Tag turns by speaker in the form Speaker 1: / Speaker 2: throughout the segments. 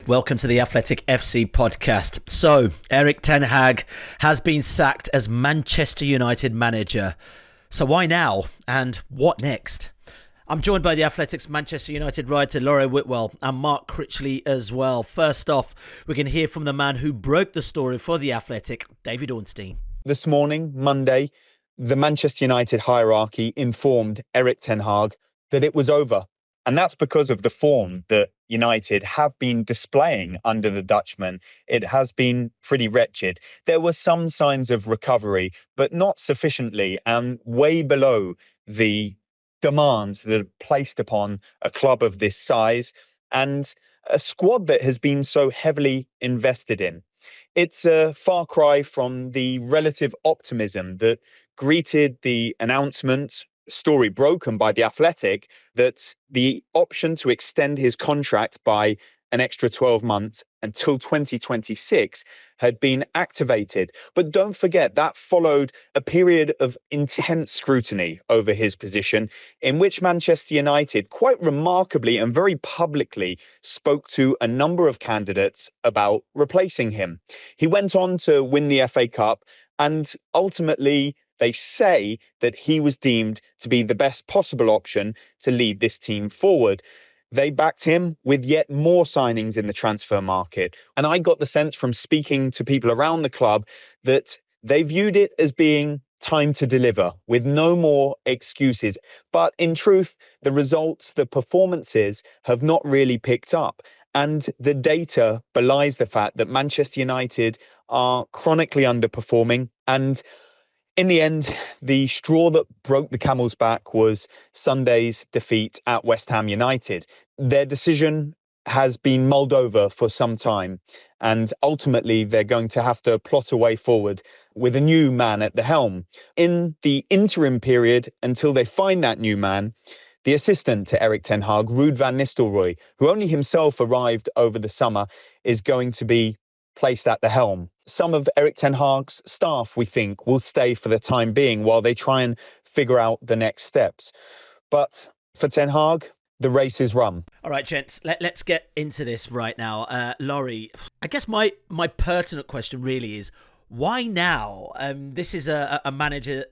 Speaker 1: Welcome to the Athletic FC podcast. So, Erik Ten Hag has been sacked as Manchester United manager. So why now? And what next? I'm joined by the Athletic's Manchester United writer Laurie Whitwell and Mark Critchley as well. First off, we can hear from the man who broke the story for the Athletic, David Ornstein.
Speaker 2: This morning, Monday, the Manchester United hierarchy informed Erik Ten Hag that it was over. And that's because of the form that United have been displaying under the Dutchman. It has been pretty wretched. There were some signs of recovery, but not sufficiently and way below the demands that are placed upon a club of this size and a squad that has been so heavily invested in. It's a far cry from the relative optimism that greeted the announcement, story broken by the Athletic, that the option to extend his contract by an extra 12 months until 2026 had been activated. But don't forget, that followed a period of intense scrutiny over his position, in which Manchester United, quite remarkably and very publicly, spoke to a number of candidates about replacing him. He went on to win the FA Cup, and ultimately they say that he was deemed to be the best possible option to lead this team forward. They backed him with yet more signings in the transfer market. And I got the sense from speaking to people around the club that they viewed it as being time to deliver with no more excuses. But in truth, the results, the performances have not really picked up. And the data belies the fact that Manchester United are chronically underperforming. And in the end, the straw that broke the camel's back was Sunday's defeat at West Ham United. Their decision has been mulled over for some time, and ultimately they're going to have to plot a way forward with a new man at the helm. In the interim period, until they find that new man, the assistant to Erik Ten Hag, Ruud van Nistelrooy, who only himself arrived over the summer, is going to be placed at the helm. Some of Erik Ten Hag's staff, we think, will stay for the time being while they try and figure out the next steps. But for Ten Hag, the race is run.
Speaker 1: All right, gents, let's get into this right now. Laurie, I guess my pertinent question really is, why now? This is a manager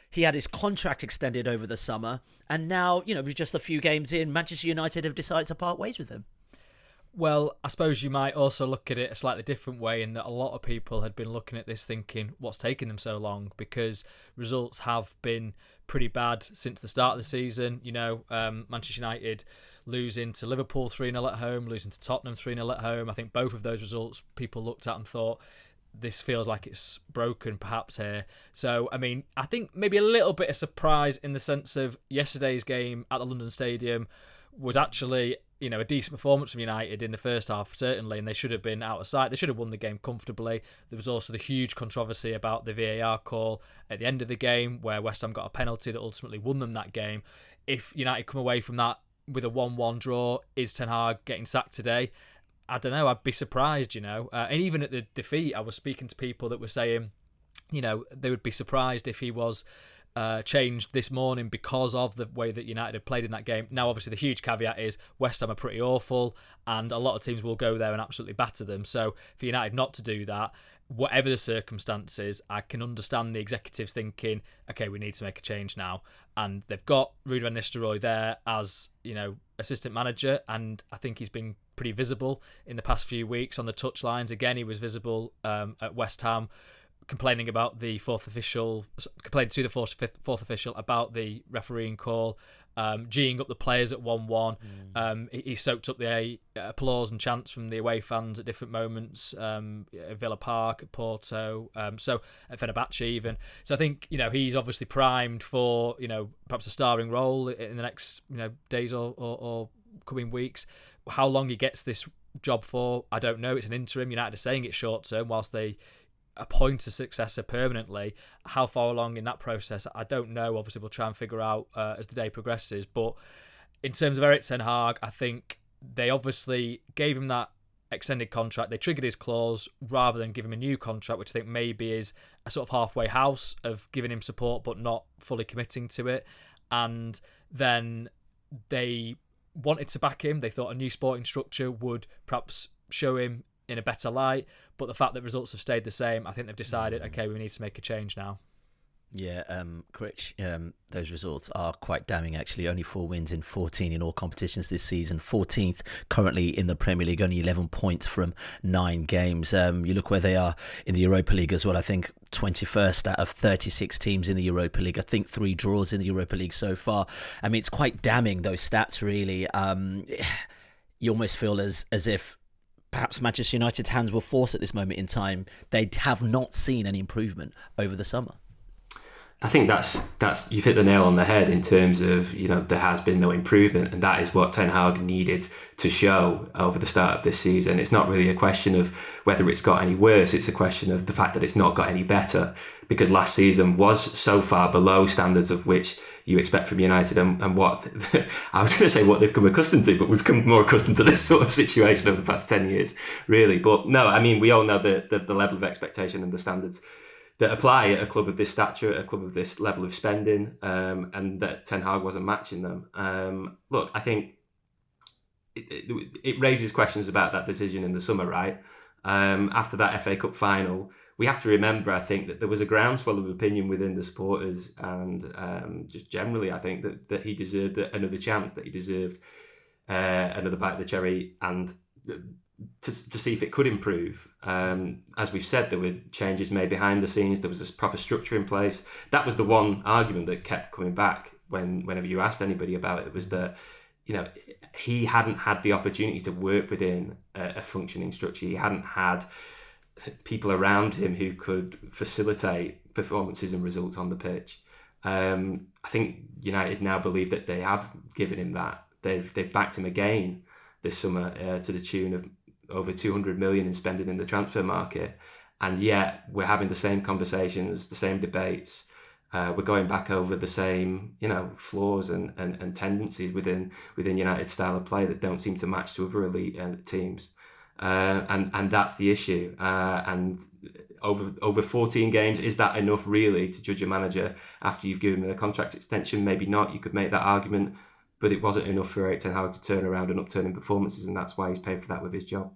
Speaker 1: he had his contract extended over the summer, and now, with just a few games in, Manchester United have decided to part ways with him.
Speaker 3: Well, I suppose you might also look at it a slightly different way, in that a lot of people had been looking at this thinking, what's taking them so long? Because results have been pretty bad since the start of the season. Manchester United losing to Liverpool 3-0 at home, losing to Tottenham 3-0 at home. I think both of those results people looked at and thought, this feels like it's broken perhaps here. So, I think maybe a little bit of surprise in the sense of yesterday's game at the London Stadium was actually a decent performance from United in the first half, certainly, and they should have been out of sight. They should have won the game comfortably. There was also the huge controversy about the VAR call at the end of the game, where West Ham got a penalty that ultimately won them that game. If United come away from that with a 1-1 draw, is Ten Hag getting sacked today? I don't know. I'd be surprised, And even at the defeat, I was speaking to people that were saying, they would be surprised if he was changed this morning because of the way that United had played in that game. Now, obviously, the huge caveat is West Ham are pretty awful, and a lot of teams will go there and absolutely batter them. So for United not to do that, whatever the circumstances, I can understand the executives thinking, okay, we need to make a change now. And they've got Ruud van Nistelrooy there as, assistant manager, and I think he's been pretty visible in the past few weeks on the touchlines. Again, he was visible at West Ham, complaining to the fourth official about the refereeing call, geeing up the players at 1-1. He soaked up the applause and chants from the away fans at different moments, at Villa Park, at Porto, so at Fenerbahce even. So I think, he's obviously primed for, perhaps a starring role in the next, days or coming weeks. How long he gets this job for, I don't know. It's an interim. United are saying it's short term whilst they appoint a successor permanently. How far along in that process, I don't know. Obviously, we'll try and figure out as the day progresses. But in terms of Erik Ten Hag, I think they obviously gave him that extended contract. They triggered his clause rather than give him a new contract, which I think maybe is a sort of halfway house of giving him support but not fully committing to it. And then they wanted to back him. They thought a new sporting structure would perhaps show him in a better light. But the fact that results have stayed the same, I think they've decided, okay, we need to make a change now.
Speaker 1: Yeah, Critch, those results are quite damning, actually. Only 4 wins in 14 in all competitions this season. 14th currently in the Premier League, only 11 points from 9 games. You look where they are in the Europa League as well. I think 21st out of 36 teams in the Europa League. I think 3 draws in the Europa League so far. I mean, it's quite damning, those stats, really. You almost feel as if perhaps Manchester United's hands were forced at this moment in time. They have not seen any improvement over the summer.
Speaker 4: I think that's you've hit the nail on the head in terms of, there has been no improvement, and that is what Ten Hag needed to show over the start of this season. It's not really a question of whether it's got any worse, it's a question of the fact that it's not got any better, because last season was so far below standards of which you expect from United, and what I was going to say what they've come accustomed to, but we've come more accustomed to this sort of situation over the past 10 years, really. But no, I mean, we all know the level of expectation and the standards that apply at a club of this stature, at a club of this level of spending, and that Ten Hag wasn't matching them. Look, I think it raises questions about that decision in the summer, right? After that FA Cup final, we have to remember, I think, that there was a groundswell of opinion within the supporters, and just generally, I think that he deserved another chance, that he deserved another bite of the cherry, and to see if it could improve. As we've said, there were changes made behind the scenes. There was this proper structure in place. That was the one argument that kept coming back whenever you asked anybody about it, was that he hadn't had the opportunity to work within a functioning structure. He hadn't had people around him who could facilitate performances and results on the pitch. I think United now believe that they have given him that. They've backed him again this summer to the tune of over 200 million in spending in the transfer market, and yet we're having the same conversations, the same debates. We're going back over the same, flaws and tendencies within United's style of play that don't seem to match to other elite teams, and that's the issue. And over 14 games, is that enough really to judge a manager after you've given him a contract extension? Maybe not. You could make that argument, but it wasn't enough for Erik Ten Hag to turn around and upturn in performances, and that's why he's paid for that with his job.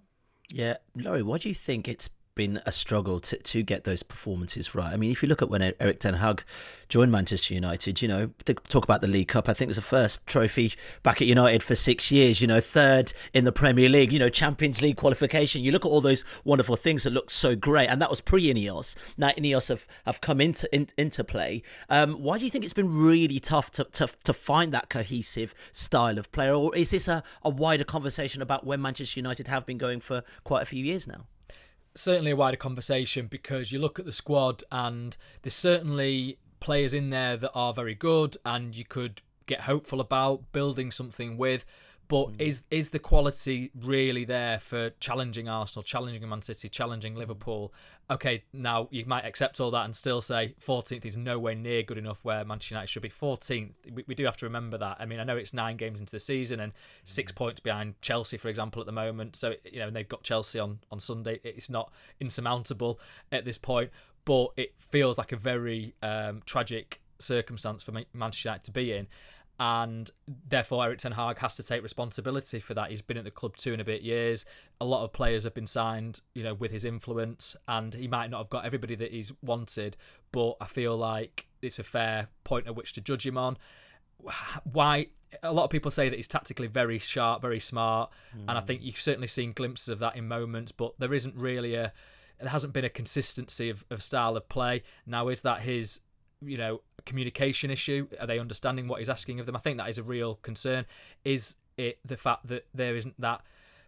Speaker 1: Yeah, Laurie, why do you think it's been a struggle to get those performances right? I mean, if you look at when Erik Ten Hag joined Manchester United, they talk about the League Cup. I think it was the first trophy back at United for 6 years, third in the Premier League, Champions League qualification. You look at all those wonderful things that looked so great, and that was pre-INEOS. Now INEOS have come into play. Why do you think it's been really tough to find that cohesive style of player? Or is this a wider conversation about when Manchester United have been going for quite a few years now?
Speaker 3: Certainly a wider conversation, because you look at the squad and there's certainly players in there that are very good and you could get hopeful about building something with, but is the quality really there for challenging Arsenal, challenging Man City, challenging Liverpool? Okay, now you might accept all that and still say 14th is nowhere near good enough where Manchester United should be. 14th, we do have to remember that. I mean, I know it's 9 games into the season and 6 points behind Chelsea, for example, at the moment. So, and they've got Chelsea on Sunday. It's not insurmountable at this point, but it feels like a very tragic circumstance for Manchester United to be in. And therefore Erik Ten Hag has to take responsibility for that. He's been at the club 2 and a bit years. A lot of players have been signed, with his influence, and he might not have got everybody that he's wanted, but I feel like it's a fair point at which to judge him on. Why? A lot of people say that he's tactically very sharp, very smart, and I think you've certainly seen glimpses of that in moments, but there isn't really there hasn't been a consistency of style of play. Now, is that his communication issue? Are they understanding what he's asking of them? I think that is a real concern. Is it the fact that there isn't that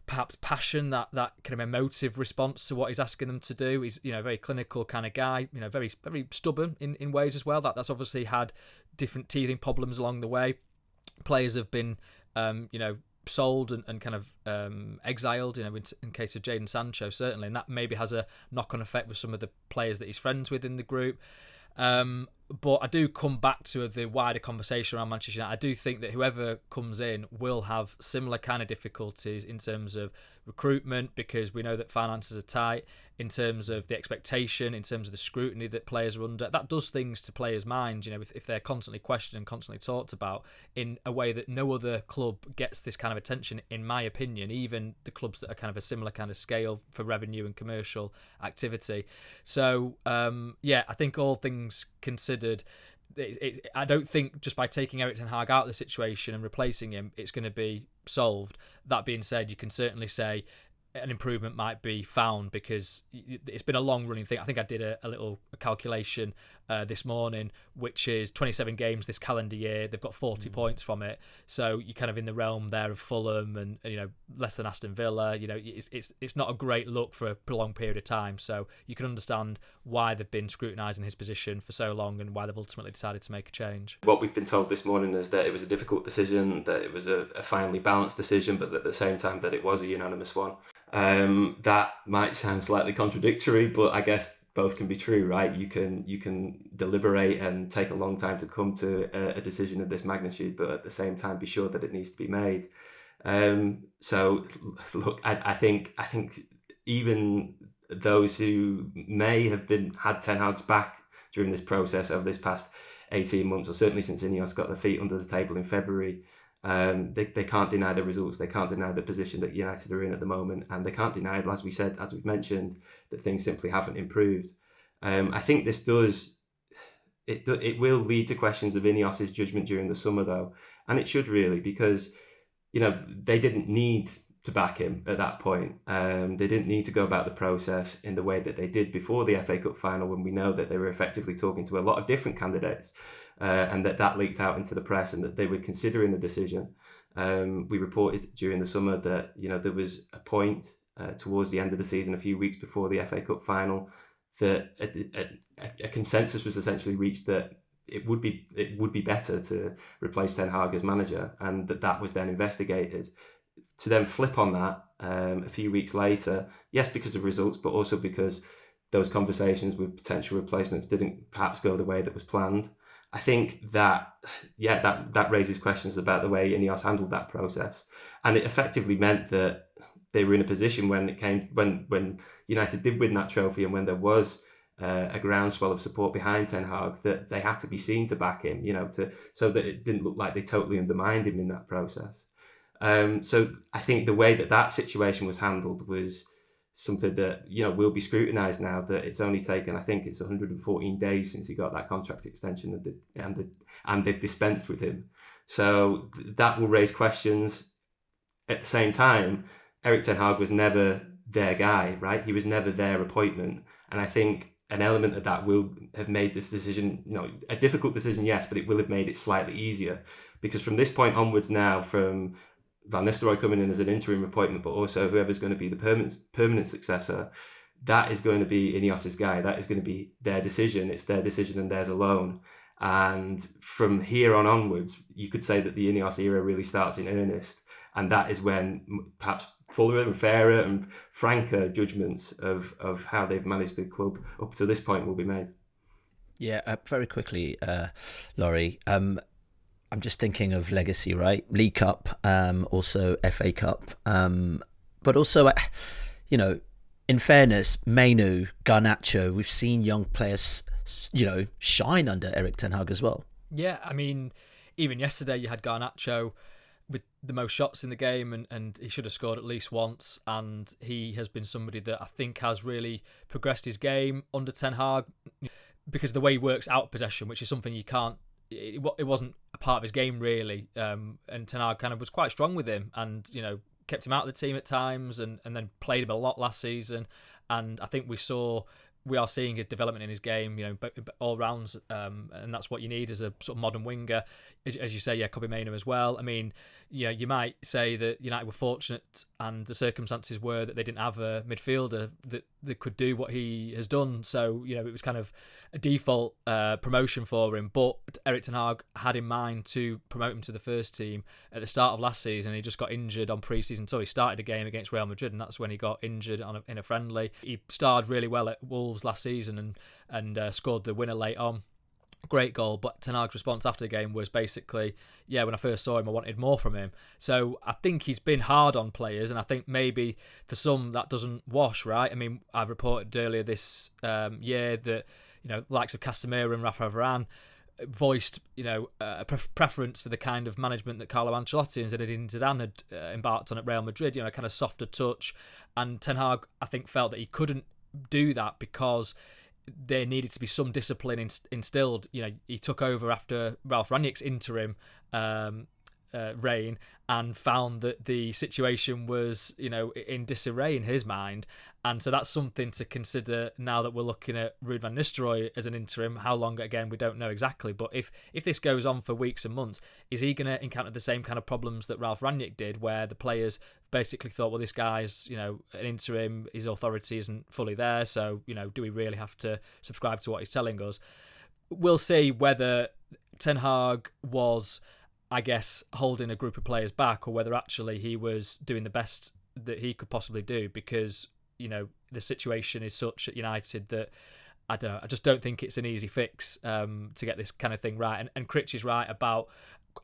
Speaker 3: perhaps passion, that kind of emotive response to what he's asking them to do? He's a very clinical kind of guy, very very stubborn in ways as well. That's obviously had different teething problems along the way. Players have been sold and kind of exiled, in case of Jadon Sancho certainly, and that maybe has a knock-on effect with some of the players that he's friends with in the group. But I do come back to the wider conversation around Manchester United. I do think that whoever comes in will have similar kind of difficulties in terms of recruitment, because we know that finances are tight, in terms of the expectation, in terms of the scrutiny that players are under. That does things to players' minds, if they're constantly questioned and constantly talked about in a way that no other club gets this kind of attention, in my opinion, even the clubs that are kind of a similar kind of scale for revenue and commercial activity. So, I think all things considered, I don't think just by taking Erik Ten Hag out of the situation and replacing him, it's going to be solved. That being said, you can certainly say an improvement might be found, because it's been a long running thing. I think I did a little calculation this morning, which is 27 games this calendar year. They've got 40 points from it, so you're kind of in the realm there of Fulham and less than Aston Villa. It's not a great look for a prolonged period of time, so you can understand why they've been scrutinising his position for so long and why they've ultimately decided to make a change.
Speaker 4: What we've been told this morning is that it was a difficult decision, that it was a finely balanced decision, but at the same time that it was a unanimous one. That might sound slightly contradictory, but I guess both can be true, right? You can deliberate and take a long time to come to a decision of this magnitude, but at the same time be sure that it needs to be made. So look, I think even those who may have had Ten Hag's back during this process over this past 18 months, or certainly since INEOS got their feet under the table in February, they can't deny the results. They can't deny the position that United are in at the moment, and they can't deny, as we've mentioned, that things simply haven't improved. I think this will lead to questions of INEOS's judgment during the summer, though, and it should really, because they didn't need to back him at that point. They didn't need to go about the process in the way that they did before the FA Cup final, when we know that they were effectively talking to a lot of different candidates. And that leaked out into the press, and that they were considering a decision. We reported during the summer that there was a point towards the end of the season, a few weeks before the FA Cup final, that a consensus was essentially reached that it would be better to replace Ten Hag as manager, and that was then investigated. To then flip on that a few weeks later, yes, because of results, but also because those conversations with potential replacements didn't perhaps go the way that was planned. I think that raises questions about the way INEOS handled that process, and it effectively meant that they were in a position when United did win that trophy, and when there was a groundswell of support behind Ten Hag, that they had to be seen to back him, so that it didn't look like they totally undermined him in that process. So I think the way that situation was handled was something that will be scrutinised now, that it's only taken, I think it's 114 days since he got that contract extension, and they've dispensed with him. So that will raise questions. At the same time, Erik Ten Hag was never their guy, right? He was never their appointment, and I think an element of that will have made this decision, a difficult decision, yes, but it will have made it slightly easier, because from this point onwards now, from Van Nistelrooy coming in as an interim appointment, but also whoever's going to be the permanent successor, that is going to be INEOS's guy. That is going to be their decision. It's their decision and theirs alone. And from here on onwards, you could say that the INEOS era really starts in earnest. And that is when perhaps fuller and fairer and franker judgments of how they've managed the club up to this point will be made.
Speaker 1: Yeah, very quickly, Laurie. I'm just thinking of legacy, right? League Cup, also FA Cup, but also, in fairness, Mainu, Garnacho, we've seen young players, shine under Erik Ten Hag as well.
Speaker 3: Yeah, I mean, even yesterday you had Garnacho with the most shots in the game, and he should have scored at least once, and he has been somebody that I think has really progressed his game under Ten Hag, because the way he works out possession, which is something you can't, it wasn't a part of his game really, and Ten Hag kind of was quite strong with him, and kept him out of the team at times, and then played him a lot last season, and I think we are seeing his development in his game, all rounds, and that's what you need as a sort of modern winger. As you say, yeah, Kobbie Mainoo as well. I mean, you might say that United were fortunate, and the circumstances were that they didn't have a midfielder that could do what he has done. So, it was kind of a default promotion for him. But Erik Ten Hag had in mind to promote him to the first team at the start of last season. He just got injured on pre-season, so he started a game against Real Madrid, and that's when he got injured in a friendly. He starred really well at Wolves last season and scored the winner late on. great goal, but Ten Hag's response after the game was basically, yeah, when I first saw him, I wanted more from him. So I think he's been hard on players, and I think maybe for some that doesn't wash, right? I mean, I've reported earlier this year that, likes of Casemiro and Rafa Varane voiced, a preference for the kind of management that Carlo Ancelotti and Zinedine Zidane had embarked on at Real Madrid, a kind of softer touch. And Ten Hag, I think, felt that he couldn't do that because there needed to be some discipline instilled. He took over after Ralph Rangnick's interim reign and found that the situation was, in disarray in his mind. And so that's something to consider now that we're looking at Ruud van Nistelrooy as an interim. How long, again, we don't know exactly. But if this goes on for weeks and months, is he going to encounter the same kind of problems that Ralph Rangnick did, where the players basically thought, well, this guy's, an interim, his authority isn't fully there, so, do we really have to subscribe to what he's telling us? We'll see whether Ten Hag was, I guess, holding a group of players back, or whether actually he was doing the best that he could possibly do, because, the situation is such at United that, I don't know, I just don't think it's an easy fix to get this kind of thing right. And Critch is right about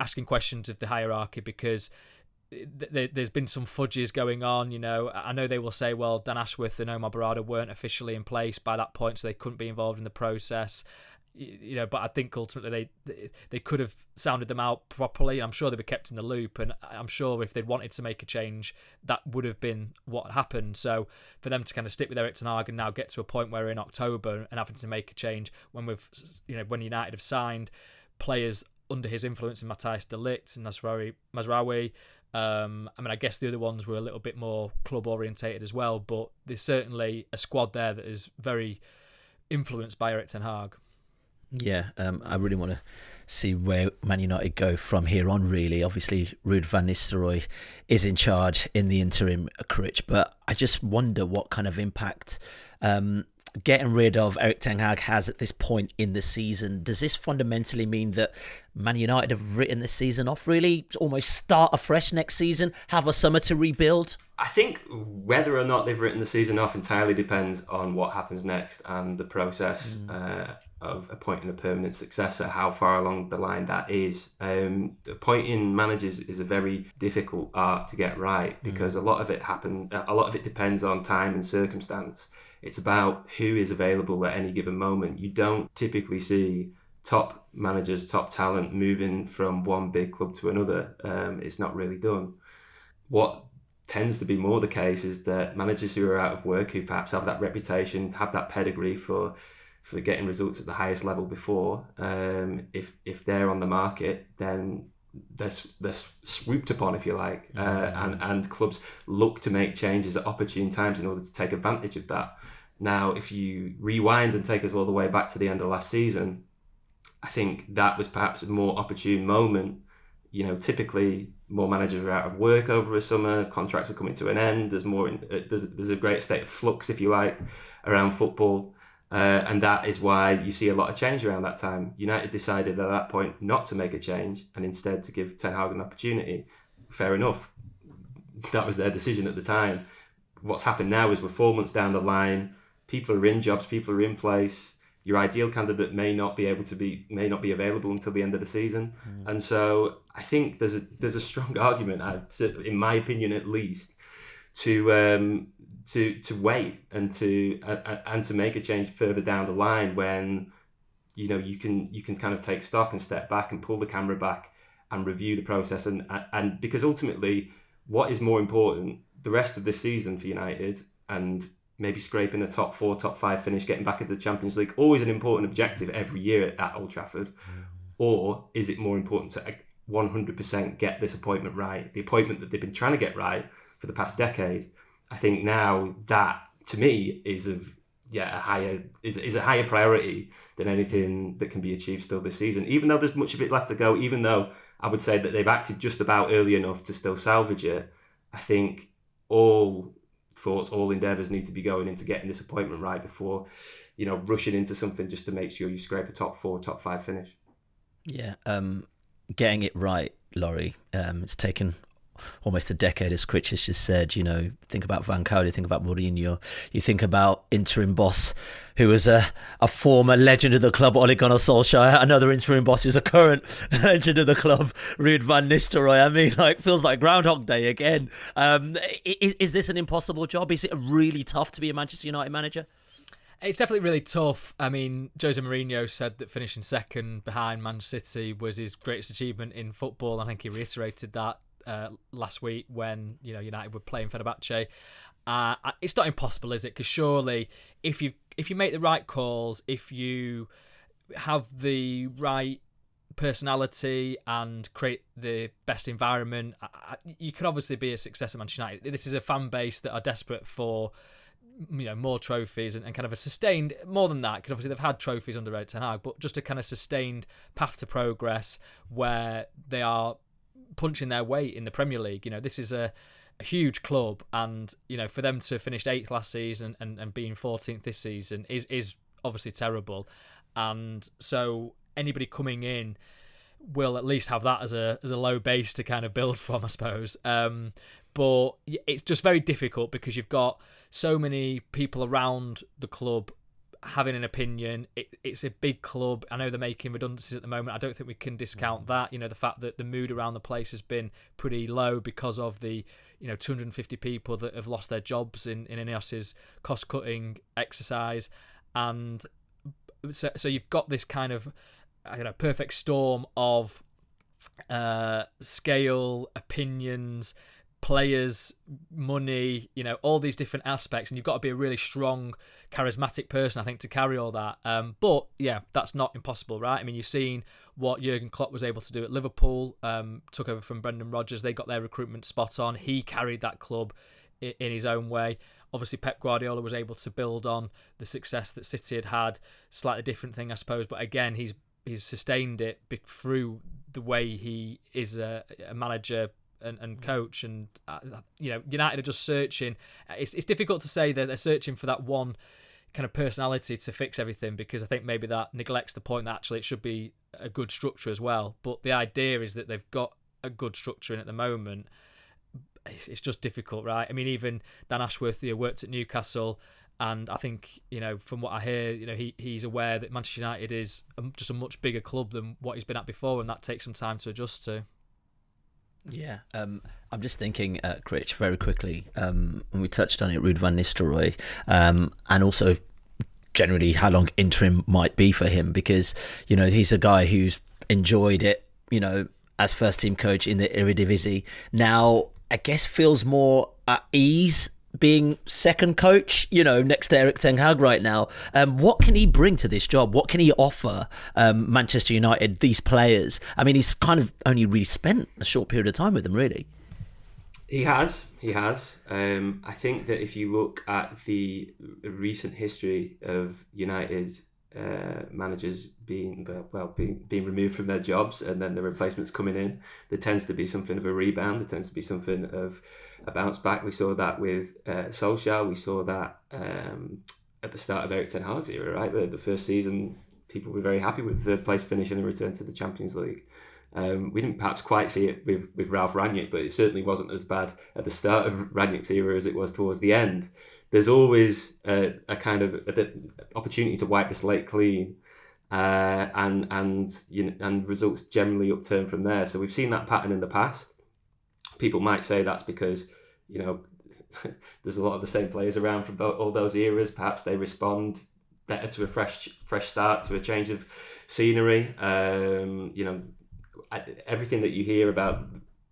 Speaker 3: asking questions of the hierarchy, because there's been some fudges going on. I know they will say, well, Dan Ashworth and Omar Barada weren't officially in place by that point, so they couldn't be involved in the process. But I think ultimately they could have sounded them out properly. I'm sure they'd be kept in the loop, and I'm sure if they'd wanted to make a change, that would have been what happened. So for them to kind of stick with Erik Ten Hag and now get to a point where we're in October and having to make a change when when United have signed players under his influence in Matthijs de Ligt and Mazraoui. I guess the other ones were a little bit more club orientated as well, but there's certainly a squad there that is very influenced by Erik Ten Hag.
Speaker 1: Yeah, I really want to see where Man United go from here on, really. Obviously, Ruud van Nistelrooy is in charge in the interim, Critch, but I just wonder what kind of impact getting rid of Erik Ten Hag has at this point in the season. Does this fundamentally mean that Man United have written the season off, really? Almost start afresh next season, have a summer to rebuild?
Speaker 4: I think whether or not they've written the season off entirely depends on what happens next and the process of appointing a permanent successor, how far along the line that is. Appointing managers is a very difficult art to get right, because a lot of it depends on time and circumstance. It's about who is available at any given moment. You don't typically see top managers, top talent moving from one big club to another. It's not really done. What tends to be more the case is that managers who are out of work, who perhaps have that reputation, have that pedigree for getting results at the highest level before, if they're on the market, then they're swooped upon, if you like, and clubs look to make changes at opportune times in order to take advantage of that. Now, if you rewind and take us all the way back to the end of last season, I think that was perhaps a more opportune moment. Typically more managers are out of work over a summer, contracts are coming to an end, there's a great state of flux, if you like, around football. And that is why you see a lot of change around that time. United decided at that point not to make a change and instead to give Ten Hag an opportunity. Fair enough. That was their decision at the time. What's happened now is we're 4 months down the line. People are in jobs, people are in place. Your ideal candidate may not be available until the end of the season. And so I think there's a strong argument, in my opinion at least, to wait and to make a change further down the line when you can kind of take stock and step back and pull the camera back and review the process, and because ultimately what is more important, the rest of this season for United and maybe scraping a top 4, top 5 finish, getting back into the Champions League, always an important objective every year at Old Trafford, or is it more important to 100% get this appointment right, the appointment that they've been trying to get right for the past decade? I think now that, to me, is a higher priority than anything that can be achieved still this season. Even though there's much of it left to go, even though I would say that they've acted just about early enough to still salvage it, I think all thoughts, all endeavours need to be going into getting this appointment right before, rushing into something just to make sure you scrape a top 4, top 5 finish.
Speaker 1: Yeah, getting it right, Laurie. It's taken almost a decade, as Critchley just said. Think about Van Gaal, think about Mourinho, you think about interim boss who was a former legend of the club, Ole Gunnar Solskjaer, another interim boss who's a current legend of the club, Ruud van Nistelrooy. I mean, feels like Groundhog Day again. Is this an impossible job? Is it really tough to be a Manchester United manager?
Speaker 3: It's definitely really tough. I mean, Jose Mourinho said that finishing second behind Man City was his greatest achievement in football. I think he reiterated that last week when United were playing Fenerbahce. It's not impossible, is it? Because surely, if you make the right calls, if you have the right personality and create the best environment, you could obviously be a success at Manchester United. This is a fan base that are desperate for more trophies and kind of a sustained, more than that, because obviously they've had trophies under Erik Ten Hag, but just a kind of sustained path to progress where they are punching their weight in the Premier League. This is a huge club, and for them to finish 8th last season and being 14th this season is obviously terrible. And so anybody coming in will at least have that as a low base to kind of build from, I suppose. But it's just very difficult because you've got so many people around the club having an opinion. It's a big club. I know they're making redundancies at the moment. I don't think we can discount that. The fact that the mood around the place has been pretty low because of the 250 people that have lost their jobs in INEOS's cost-cutting exercise. And so you've got this kind of perfect storm of scale, opinions, players, money, all these different aspects, and you've got to be a really strong, charismatic person, I think, to carry all that. But yeah, that's not impossible, right? I mean, you've seen what Jurgen Klopp was able to do at Liverpool, took over from Brendan Rodgers. They got their recruitment spot on. He carried that club in his own way. Obviously, Pep Guardiola was able to build on the success that City had. Slightly different thing, I suppose, but again, he's sustained it through the way he is a manager and coach. And United are just searching. It's difficult to say that they're searching for that one kind of personality to fix everything, because I think maybe that neglects the point that actually it should be a good structure as well. But the idea is that they've got a good structure in at the moment. It's just difficult, right? I mean, even Dan Ashworth worked at Newcastle, and I think from what I hear, he's aware that Manchester United is just a much bigger club than what he's been at before, and that takes some time to adjust to.
Speaker 1: Yeah, I'm just thinking, Critch, very quickly, when we touched on it, Ruud van Nistelrooy, and also generally how long interim might be for him, because he's a guy who's enjoyed it, as first team coach in the Eredivisie. Now, I guess feels more at ease being second coach, next to Erik Ten Hag right now. What can he bring to this job? What can he offer Manchester United, these players? I mean, he's kind of only really spent a short period of time with them, really.
Speaker 4: He has. I think that if you look at the recent history of United's managers being removed from their jobs and then the replacements coming in, there tends to be something of a rebound. There tends to be something of a bounce back. We saw that with Solskjaer. We saw that at the start of Erik Ten Hag's era, right? The first season, people were very happy with the place finish and the return to the Champions League. We didn't perhaps quite see it with Ralph Rangnick, but it certainly wasn't as bad at the start of Rangnick's era as it was towards the end. There's always a kind of a bit opportunity to wipe the slate clean, and results generally upturn from there. So we've seen that pattern in the past. People might say that's because there's a lot of the same players around from all those eras. Perhaps they respond better to a fresh start, to a change of scenery. Everything that you hear about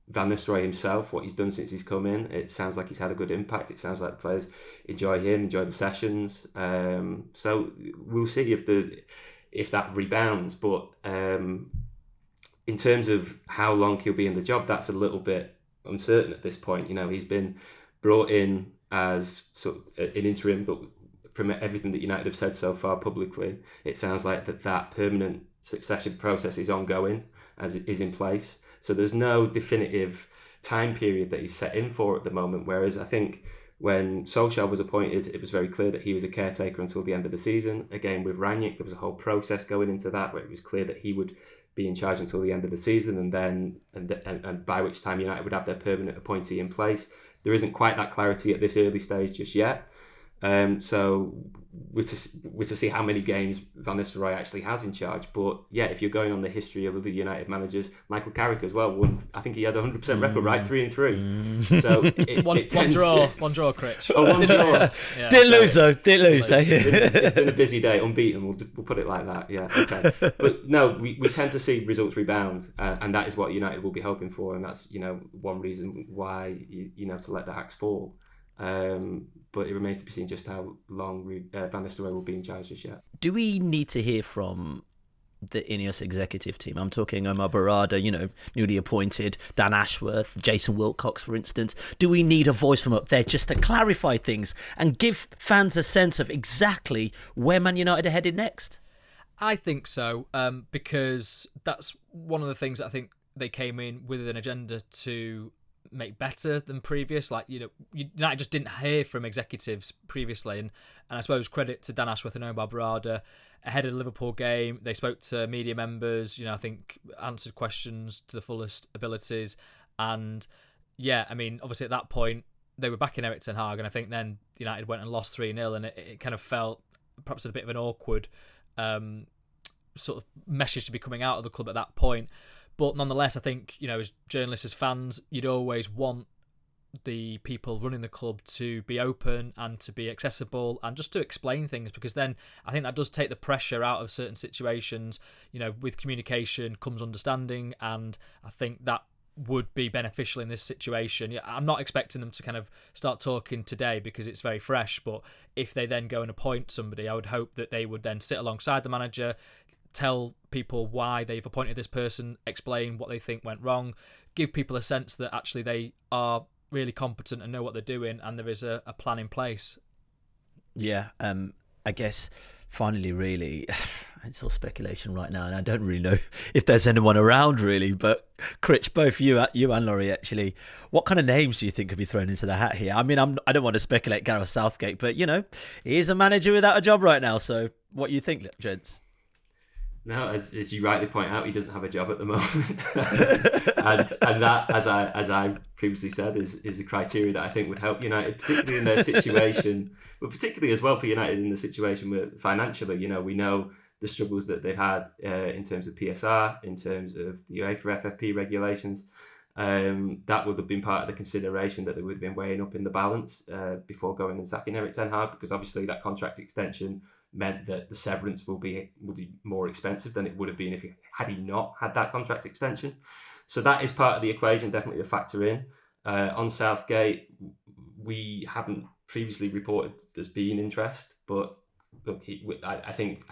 Speaker 4: Van Nistelrooy himself, what he's done since he's come in, it sounds like he's had a good impact. It sounds like the players enjoy him, enjoy the sessions. So we'll see if that rebounds. But in terms of how long he'll be in the job, that's a little bit uncertain at this point. He's been brought in as sort of an interim, but from everything that United have said so far publicly, it sounds like that permanent succession process is ongoing, as it is in place. So there's no definitive time period that he's set in for at the moment. Whereas I think when Solskjaer was appointed, it was very clear that he was a caretaker until the end of the season. Again, with Rangnick, there was a whole process going into that where it was clear that he would be in charge until the end of the season, and by which time United would have their permanent appointee in place. There isn't quite that clarity at this early stage just yet. So we're to see how many games Van Nistelrooy actually has in charge. But yeah, if you're going on the history of other United managers, Michael Carrick as well won. I think he had a 100% record, right? 3-3. So
Speaker 3: one draw, Critch.
Speaker 4: Oh, one draw.
Speaker 3: Yeah.
Speaker 1: Didn't lose though.
Speaker 4: It's been a busy day, unbeaten. We'll put it like that. Yeah, okay. But no, we tend to see results rebound, and that is what United will be hoping for, and that's one reason why to let the axe fall. But it remains to be seen just how long Van Nistelrooy will be in charge just yet.
Speaker 1: Do we need to hear from the INEOS executive team? I'm talking Omar Barada, newly appointed, Dan Ashworth, Jason Wilcox, for instance. Do we need a voice from up there just to clarify things and give fans a sense of exactly where Man United are headed next?
Speaker 3: I think so, because that's one of the things that I think they came in with an agenda to make better than previous. United just didn't hear from executives previously, and I suppose credit to Dan Ashworth and Omar Barada. Ahead of the Liverpool game, they spoke to media members, I think answered questions to the fullest abilities, and obviously at that point they were backing Erik Ten Hag, and I think then United went and lost 3-0, and it kind of felt perhaps a bit of an awkward sort of message to be coming out of the club at that point. But nonetheless, I think, as journalists, as fans, you'd always want the people running the club to be open and to be accessible and just to explain things, because then I think that does take the pressure out of certain situations. With communication comes understanding, and I think that would be beneficial in this situation. I'm not expecting them to kind of start talking today because it's very fresh, but if they then go and appoint somebody, I would hope that they would then sit alongside the manager, tell people why they've appointed this person, explain what they think went wrong, give people a sense that actually they are really competent and know what they're doing, and there is a plan in place.
Speaker 1: Yeah, I guess finally, really, it's all speculation right now, and I don't really know if there's anyone around really, but Critch, both you and Laurie, actually, what kind of names do you think could be thrown into the hat here? I mean, I don't want to speculate Gareth Southgate, but he is a manager without a job right now, so what do you think, gents?
Speaker 4: No, as you rightly point out, he doesn't have a job at the moment, and that, as I previously said, is a criteria that I think would help United, particularly in their situation, but particularly as well for United in the situation where financially, we know the struggles that they've had in terms of PSR, in terms of the UEFA FFP regulations. That would have been part of the consideration that they would have been weighing up in the balance before going and sacking Erik Ten Hag, because obviously that contract extension meant that the severance will be more expensive than it would have been if he not had that contract extension. So that is part of the equation, definitely a factor in. On Southgate, we haven't previously reported there's been interest, but look, I think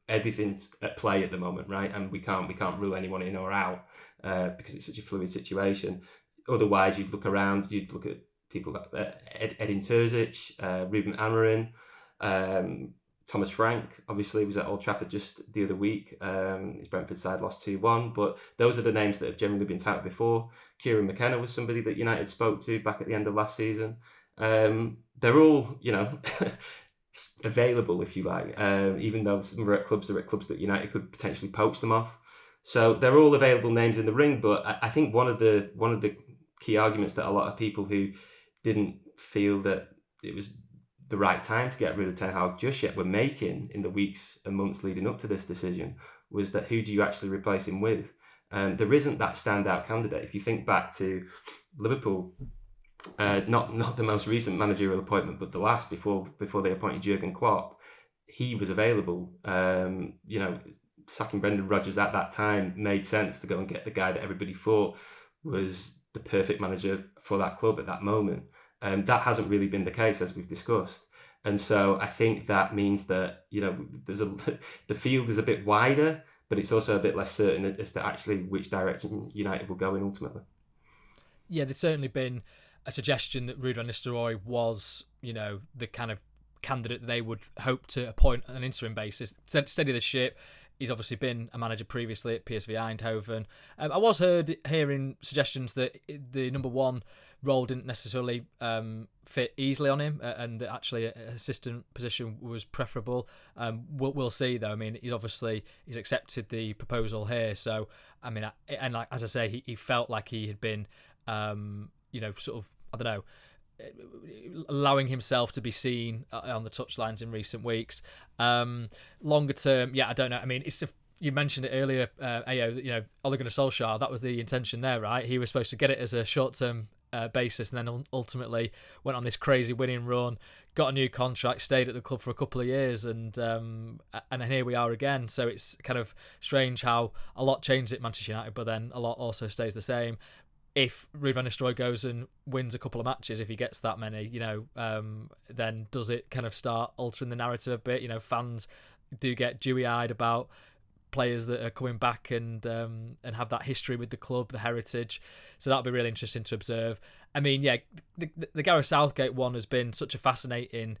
Speaker 4: everything's at play at the moment, right? And we can't rule anyone in or out because it's such a fluid situation. Otherwise, you'd look around, you'd look at people like Edin Terzic, Ruben Amorim, Thomas Frank, obviously, was at Old Trafford just the other week. His Brentford side lost 2-1, but those are the names that have generally been touted before. Kieran McKenna was somebody that United spoke to back at the end of last season. They're all, available, if you like, even though some are at clubs that United could potentially poach them off. So they're all available names in the ring, but I think one of the key arguments that a lot of people who didn't feel that it was the right time to get rid of Ten Hag just yet were making in the weeks and months leading up to this decision was that who do you actually replace him with? There isn't that standout candidate. If you think back to Liverpool, not the most recent managerial appointment, but the last before they appointed Jurgen Klopp, he was available. Sacking Brendan Rodgers at that time made sense to go and get the guy that everybody thought was the perfect manager for that club at that moment. That hasn't really been the case, as we've discussed. And so I think that means that, the field is a bit wider, but it's also a bit less certain as to actually which direction United will go in ultimately.
Speaker 3: Yeah, there's certainly been a suggestion that Ruud van Nistelrooy was, the kind of candidate they would hope to appoint on an interim basis, steady the ship, he's obviously been a manager previously at PSV Eindhoven. I was hearing suggestions that the number one role didn't necessarily fit easily on him, and that actually an assistant position was preferable. We'll see though. I mean, he's accepted the proposal here. So I mean, and like as I say, he felt like he had been, sort of, I don't know, allowing himself to be seen on the touchlines in recent weeks. Longer term, I don't know. I mean, you mentioned it earlier, Ayo, Ole Gunnar Solskjaer, that was the intention there, right? He was supposed to get it as a short-term basis, and then ultimately went on this crazy winning run, got a new contract, stayed at the club for a couple of years, and here we are again. So it's kind of strange how a lot changed at Manchester United, but then a lot also stays the same. If Ruud van Nistelrooy goes and wins a couple of matches, if he gets that many, then does it kind of start altering the narrative a bit? Fans do get dewy-eyed about players that are coming back and have that history with the club, the heritage. So that'll be really interesting to observe. I mean, the Gareth Southgate one has been such a fascinating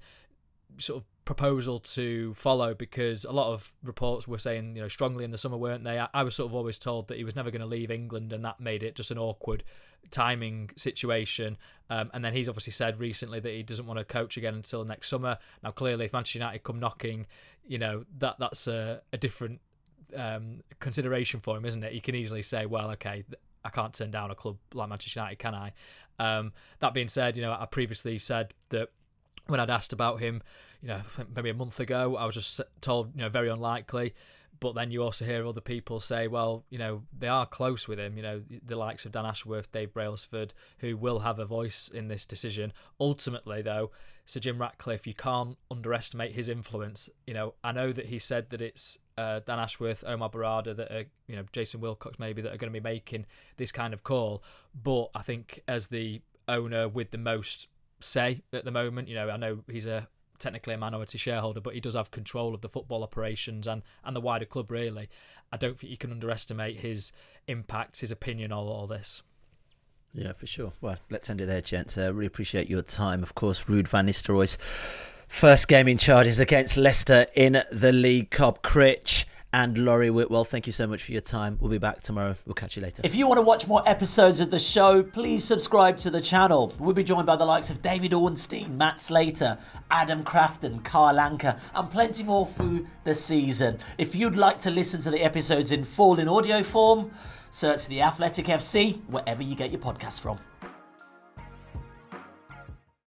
Speaker 3: sort of proposal to follow, because a lot of reports were saying, strongly in the summer, weren't they? I was sort of always told that he was never going to leave England, and that made it just an awkward timing situation. And then he's obviously said recently that he doesn't want to coach again until next summer. Now, clearly, if Manchester United come knocking, that's a different consideration for him, isn't it? He can easily say, well, okay, I can't turn down a club like Manchester United, can I? That being said, I previously said that when I'd asked about him, maybe a month ago, I was just told, very unlikely. But then you also hear other people say, well, they are close with him, the likes of Dan Ashworth, Dave Brailsford, who will have a voice in this decision. Ultimately, though, Sir Jim Ratcliffe, you can't underestimate his influence. I know that he said that it's Dan Ashworth, Omar Barada, that are, Jason Wilcox maybe, that are going to be making this kind of call. But I think as the owner with the most say at the moment, I know he's technically a minority shareholder, but he does have control of the football operations and the wider club, really. I don't think you can underestimate his impact, his opinion on all this.
Speaker 1: Yeah, for sure. Well, let's end it there, gents. Really appreciate your time. Of course, Ruud van Nistelrooy's first game in charge is against Leicester in the League Cup. Critch and Laurie, Whitwell, thank you so much for your time. We'll be back tomorrow. We'll catch you later. If you want to watch more episodes of the show, please subscribe to the channel. We'll be joined by the likes of David Ornstein, Matt Slater, Adam Crafton, Carl Anker, and plenty more through the season. If you'd like to listen to the episodes in full in audio form, search The Athletic FC wherever you get your podcasts from.